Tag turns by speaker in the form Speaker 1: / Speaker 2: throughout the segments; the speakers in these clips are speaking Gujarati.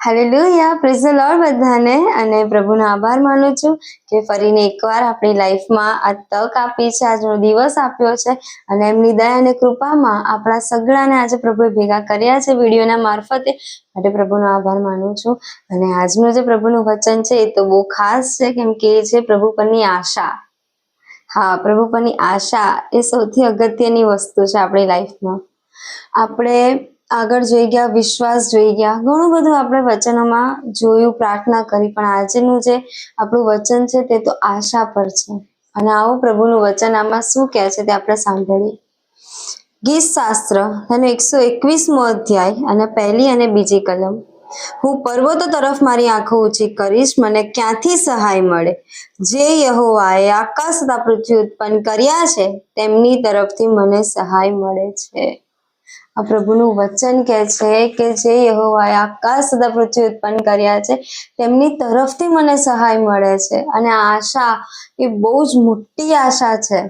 Speaker 1: હાલેલુયા, પ્રેઝ ધ લોર્ડ બધાને. અને પ્રભુનો આભાર માનું છું કે ફરીને એકવાર આપણી લાઈફમાં આ તક આપી છે, આજનો દિવસ આપ્યો છે અને એમની દયા અને કૃપામાં આપણા સગડાને આજે પ્રભુએ ભેગા કર્યા છે વિડીયોના મારફતે. માટે પ્રભુનો આભાર માનું છું. અને આજનું જે પ્રભુનું વચન છે એ તો બહુ ખાસ છે, કેમ કે એ છે પ્રભુ પરની આશા. હા, પ્રભુ પરની આશા એ સૌથી અગત્યની વસ્તુ છે આપણી લાઈફમાં. આપણે આગળ જોઈ ગયા, વિશ્વાસ જોઈ ગયા, ઘણું બધું આપણે વચનોમાં જોયું, પ્રાર્થના કરી, પણ આજનું જે આપણું વચન છે તે તો આશા પર છે. અને આવું પ્રભુનું વચન આમાં શું કહે છે તે આપણે સાંભળીએ. ગીત શાસ્ત્ર તેનો 121મો અધ્યાય અને પહેલી અને બીજી કલમ. હું પર્વતો તરફ મારી આંખો ઊંચી કરીશ, મને ક્યાંથી સહાય મળે? જે યહોવાએ આકાશ તથા પૃથ્વી ઉત્પન્ન કર્યા છે તેમની તરફથી મને સહાય મળે છે. આ પ્રભુનું વચન કહે છે કે જે યહોવાએ આકાશ તથા પૃથ્વી ઉત્પન્ન કર્યા છે તેમની તરફથી મને સહાય મળે છે. અને આ આશા એ બહુ જ મોટી આશા છે,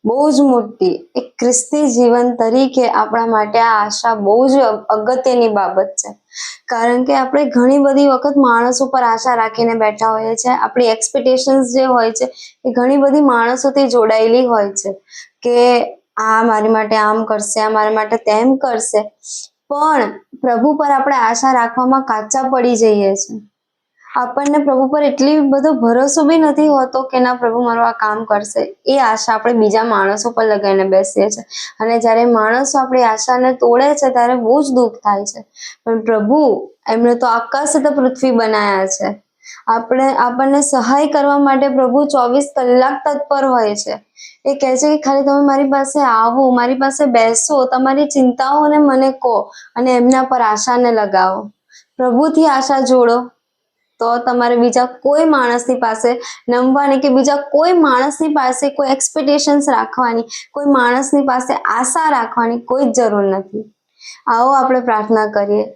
Speaker 1: બહુ જ મોટી. એક ખ્રિસ્તી જીવન તરીકે આપણા માટે આ આશા બહુ જ અગત્યની બાબત છે. કારણ કે આપણે ઘણી બધી વખત માણસ ઉપર આશા રાખીને બેઠા હોઈએ છીએ. આપણી એક્સપેક્ટેશન્સ જે હોય છે એ ઘણી બધી માણસોથી જોડાયેલી હોય છે કે આ મારી માટે આમ કરશે, આ મારા માટે તેમ કરશે. પણ પ્રભુ પર આપણે આશા રાખવામાં કાચા પડી જઈએ છીએ. આપણને પ્રભુ પર એટલી બધો ભરોસો બી નથી હોતો કે ના, પ્રભુ મારું આ કામ કરશે. એ આશા આપણે બીજા માણસો પર લગાવીને બેસીએ છીએ. અને જ્યારે માણસો આપણી આશાને તોડે છે ત્યારે બહુ જ દુઃખ થાય છે. પણ પ્રભુ, એમણે તો આકાશ તથા પૃથ્વી બનાયા છે. આપણને સહાય કરવા માટે પ્રભુ 24 કલાક તત્પર હોય છે. એ કહે છે કે ખાલી તમે મારી પાસે આવો, મારી પાસે બેસો, તમારી ચિંતાઓને મને કહો અને એમના પર આશાને લગાવો. પ્રભુથી આશા જોડો તો તમારે બીજા કોઈ માણસની પાસે નમવાની કે બીજા કોઈ માણસની પાસે કોઈ એક્સપેક્ટેશન્સ રાખવાની, કોઈ માણસની પાસે આશા રાખવાની કોઈ જ જરૂર નથી. આવો આપણે પ્રાર્થના કરીએ.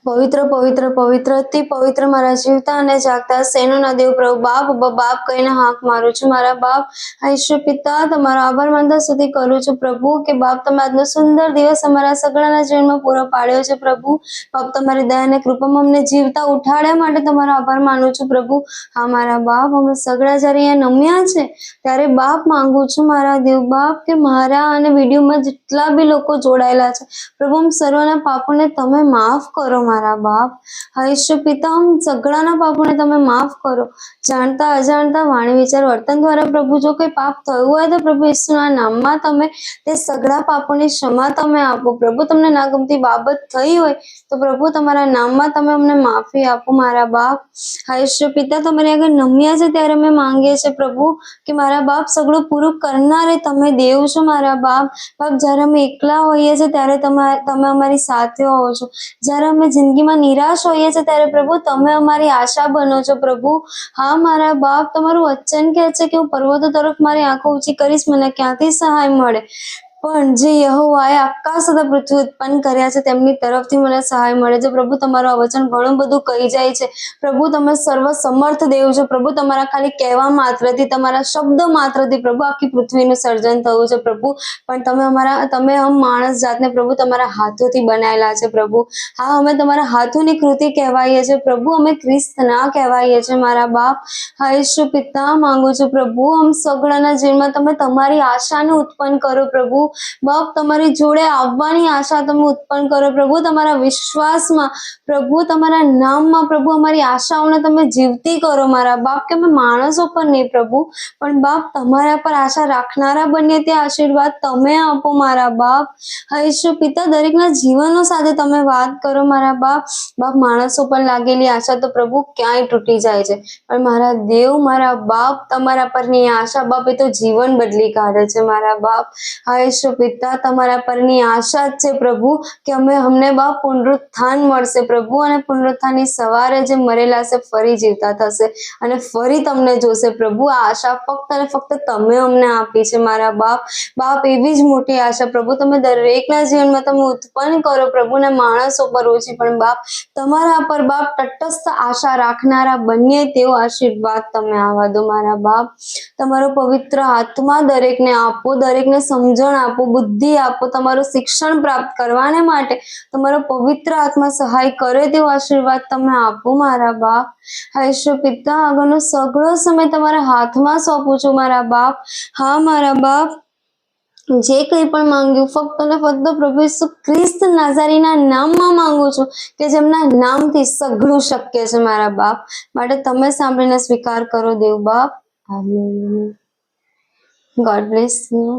Speaker 1: પવિત્ર પવિત્ર પવિત્ર અતિ પવિત્ર મારા જીવતા અને જાગતા સેનોના દેવ પ્રભુ બાપ, બાપ કહીને હાંક મારું છું. મારા બાપ, ઈશ્વર પિતા, તમારો આભાર માનતા સુધી કરું છું પ્રભુ કે બાપ તમે આજનો સુંદર દિવસ અમારા સગડાના જીવનમાં પૂરો પાડ્યો છે પ્રભુ. બાપ, તમારી દયા અને કૃપામાં અમને જીવતા ઉઠાડ્યા માટે તમારો આભાર માનું છું પ્રભુ. હા મારા બાપ, અમે સગડા જ્યારે અહીંયા નમ્યા છે ત્યારે બાપ માંગુ છું મારા દેવ બાપ કે મારા અને વિડીયોમાં જેટલા બી લોકો જોડાયેલા છે પ્રભુ, हम સર્વના પાપોને તમે માફ કરો મારા બાપ. હા ઈશ્વર પિતા, हम સગડાના પાપોને તમે માફ કરો. જાણતા અજાણતા વાણી વિચાર વર્તન દ્વારા પ્રભુ જો કોઈ પાપ થયું હોય તો પ્રભુ ઈસુના નામમાં તમે તે સગડા પાપોની ક્ષમા તમે આપો પ્રભુ. તમને ના ગમતી બાબત થઈ હોય તો પ્રભુ તમારા નામમાં તમે અમને માફી આપો મારા બાપ. હા ઈશ્વર પિતા, તમારી આગળ નમ્યા છે ત્યારે અમે માંગીએ છીએ પ્રભુ કે મારા બાપ સગડું પૂરું કરનારે તમે દેવ છો મારા બાપ. બાપ, જ્યારે અમે એકલા હોઈએ છીએ ત્યારે તમે અમારી સાથે હોવો છો. જ્યારે અમે જિંદગીમાં નિરાશ હોઈએ છીએ ત્યારે પ્રભુ તમે અમારી આશા બનો છો પ્રભુ. હા મારા બાપ, તમારું વચન કહે છે કે હું પર્વતો તરફ મારી આંખો ઊંચી કરીશ, મને ક્યાંથી સહાય મળે? પણ જે યહોવાએ આકાશ તથા પૃથ્વી ઉત્પન્ન કર્યા છે તેમની તરફથી મને સહાય મળે છે પ્રભુ. તમારું આ વચન ઘણું બધું કહી જાય છે પ્રભુ. તમે સર્વ સમર્થ દેવ છો પ્રભુ. તમારા ખાલી કહેવા માત્રથી, તમારા શબ્દ માત્રથી પ્રભુ આખી પૃથ્વીનું સર્જન થયું છે પ્રભુ. પણ તમે માણસ જાતને પ્રભુ તમારા હાથોથી બનાયેલા છે પ્રભુ. હા, અમે તમારા હાથોની કૃતિ કહેવાઈએ છીએ પ્રભુ. અમે ખ્રિસ્ત ના કહેવાઈએ છીએ મારા બાપ. હા ઈશ્વર પિતા, માંગુ છું પ્રભુ हम સગડાના જીવનમાં તમે તમારી આશાને ઉત્પન્ન કરો પ્રભુ. બાપ, તમારી જોડે આવવાની આશા તમે ઉત્પન્ન કરો પ્રભુ. તમારા વિશ્વાસમાં પ્રભુ, તમારા નામમાં પ્રભુ અમારી આશાઓને તમે જીવતી કરો મારા બાપ. કે અમે માણસો પર નહીં પ્રભુ, પણ બાપ તમારા પર આશા રાખનારા બનીએ તે આશીર્વાદ તમે આપો મારા બાપ. હા ઈશ્વર પિતા, દરેકના જીવનો સાથે તમે વાત કરો મારા બાપ. બાપ, માણસો પર લાગેલી આશા તો પ્રભુ ક્યાંય તૂટી જાય છે, પણ મારા દેવ, મારા બાપ, તમારા પરની આશા બાપ એ તો જીવન બદલી કાઢે છે મારા બાપ. હા ઈશ્વર પિતા, તમારા પરની આશા જ છે પ્રભુ કે અમને બાપ પુનરુત્થાન મળશે પ્રભુ. અને પુનરુત્થાનની સવારે જે મરેલા છે ફરી જીવતા થશે અને ફરી તમને જોશે પ્રભુ. આ આશા ફક્ત અને ફક્ત તમે અમને આપી છે મારા બાપ. બાપ, એવી જ મોટી આશા પ્રભુ તમે દરેકના જીવનમાં તમે ઉત્પન્ન કરો પ્રભુ. ને માણસો પર ઓછી પણ બાપ તમારા પર બાપ તટસ્થ આશા રાખનારા બનીએ તેવો આશીર્વાદ તમે આવા દો મારા બાપ. તમારો પવિત્ર આત્મા દરેકને આપો, દરેકને સમજણ આપો, બુદ્ધિ આપો, તમારું શિક્ષણ પ્રાપ્ત કરવાને માટે તમારો પવિત્ર આત્મા સહાય કરે તેવો આશીર્વાદ તમે આપો મારા બાપ. હા ઈશ્વર પિતા, આગળનો સઘળો સમય તમારા હાથમાં સોંપું છું મારા બાપ. હા મારા બાપ, જે કંઈ પણ માંગ્યું ફક્ત ને ફક્ત પ્રભુ ઈસુ ખ્રિસ્ત નાઝારીના નામમાં માંગુ છું, કે જેમના નામથી સઘળું શક્ય છે મારા બાપ. માટે તમે સાંભળીને સ્વીકાર કરો દેવ બાપ. આમેન. God bless you.